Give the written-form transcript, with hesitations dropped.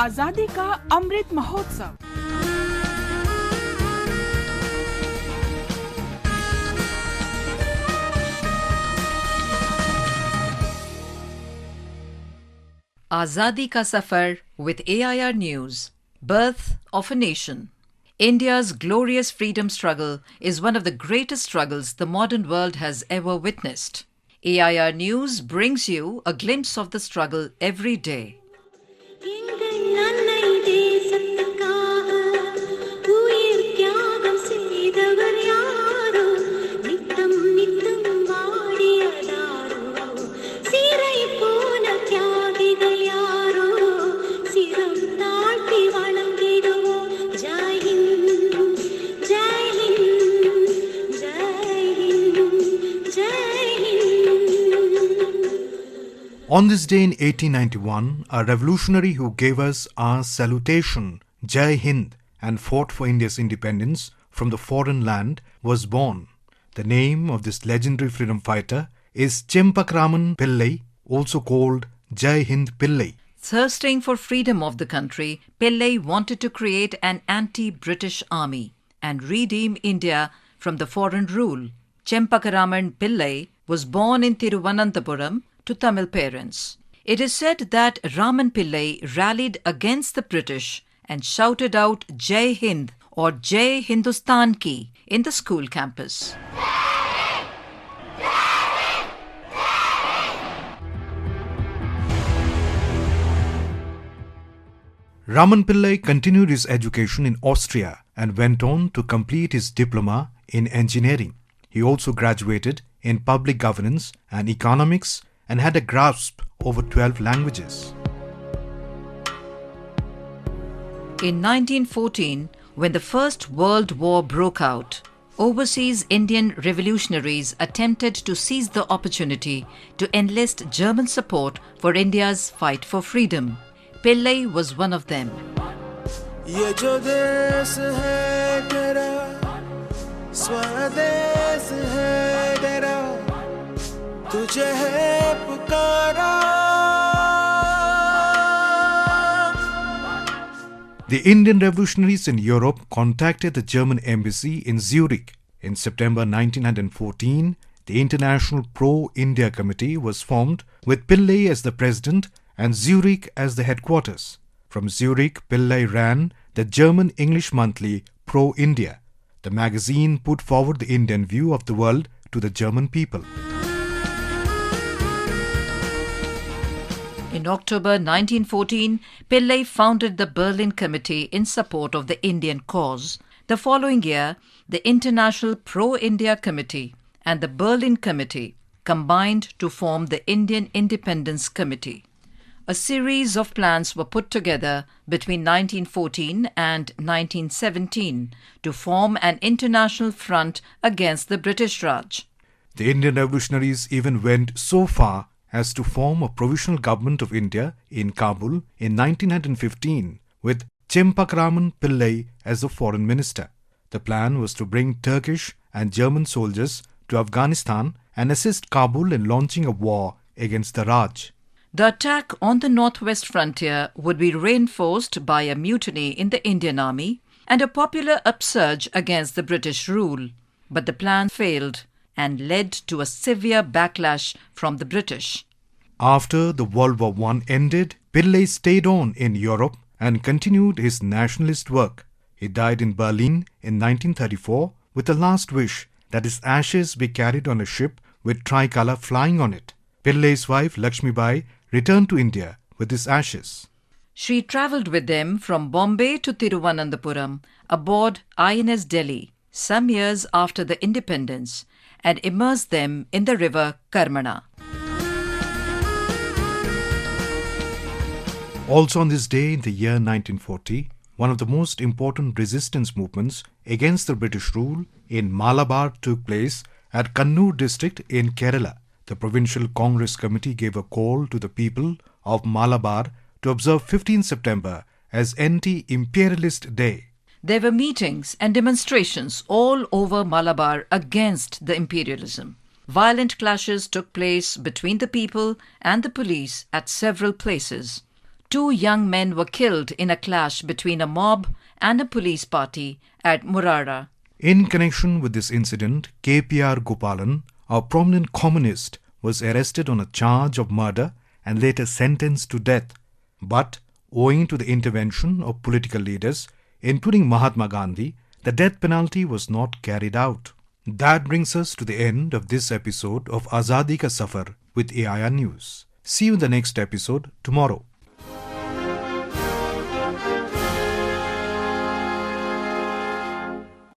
आजादी का Amrit Mahotsav. Azadi ka Safar with AIR News. Birth of a Nation. India's glorious freedom struggle is one of the greatest struggles the modern world has ever witnessed. AIR News brings you a glimpse of the struggle every day. On this day in 1891, a revolutionary who gave us our salutation, Jai Hind, and fought for India's independence from the foreign land was born. The name of this legendary freedom fighter is Chempakaraman Pillai, also called Jai Hind Pillai. Thirsting for freedom of the country, Pillai wanted to create an anti-British army and redeem India from the foreign rule. Chempakaraman Pillai was born in Trivandrum to Tamil parents. It is said that Raman Pillai rallied against the British and shouted out Jai Hind or Jai Hindustan ki in the school campus. Raman Pillai continued his education in Austria and went on to complete his diploma in engineering. He also graduated in public governance and economics and had a grasp over 12 languages. In 1914, when the First World War broke out, overseas Indian revolutionaries attempted to seize the opportunity to enlist German support for India's fight for freedom. Pillai was one of them. ये जो देश है तेरा स्वदेश है तेरा तुझे है पुकारा. The Indian revolutionaries in Europe contacted the German embassy in Zurich. In September 1914, the International Pro-India Committee was formed with Pillai as the president and Zurich as the headquarters. From Zurich, Pillai ran the German-English monthly Pro-India. The magazine put forward the Indian view of the world to the German people. In October 1914, Pillai founded the Berlin Committee in support of the Indian cause. The following year, the International Pro-India Committee and the Berlin Committee combined to form the Indian Independence Committee. A series of plans were put together between 1914 and 1917 to form an international front against the British Raj. The Indian revolutionaries even went so far as to form a provisional government of India in Kabul in 1915 with Chempakaraman Pillai as the foreign minister. The plan was to bring Turkish and German soldiers to Afghanistan and assist Kabul in launching a war against the Raj. The attack on the northwest frontier would be reinforced by a mutiny in the Indian army and a popular upsurge against the British rule. But the plan failed and led to a severe backlash from the British. After the World War I ended, Pillai stayed on in Europe and continued his nationalist work. He died in Berlin in 1934 with a last wish that his ashes be carried on a ship with tricolour flying on it. Pillai's wife Lakshmibai returned to India with his ashes. She travelled with them from Bombay to Thiruvananthapuram aboard INS Delhi some years after the independence and immersed them in the river Karmana. Also on this day in the year 1940, one of the most important resistance movements against the British rule in Malabar took place at Kannur district in Kerala. The Provincial Congress Committee gave a call to the people of Malabar to observe 15 September as Anti-Imperialist Day. There were meetings and demonstrations all over Malabar against the imperialism. Violent clashes took place between the people and the police at several places. 2 young men were killed in a clash between a mob and a police party at Murara. In connection with this incident, KPR Gopalan, a prominent communist, was arrested on a charge of murder and later sentenced to death. But, owing to the intervention of political leaders, including Mahatma Gandhi, the death penalty was not carried out. That brings us to the end of this episode of Azadi Ka Safar with AIR News. See you in the next episode tomorrow.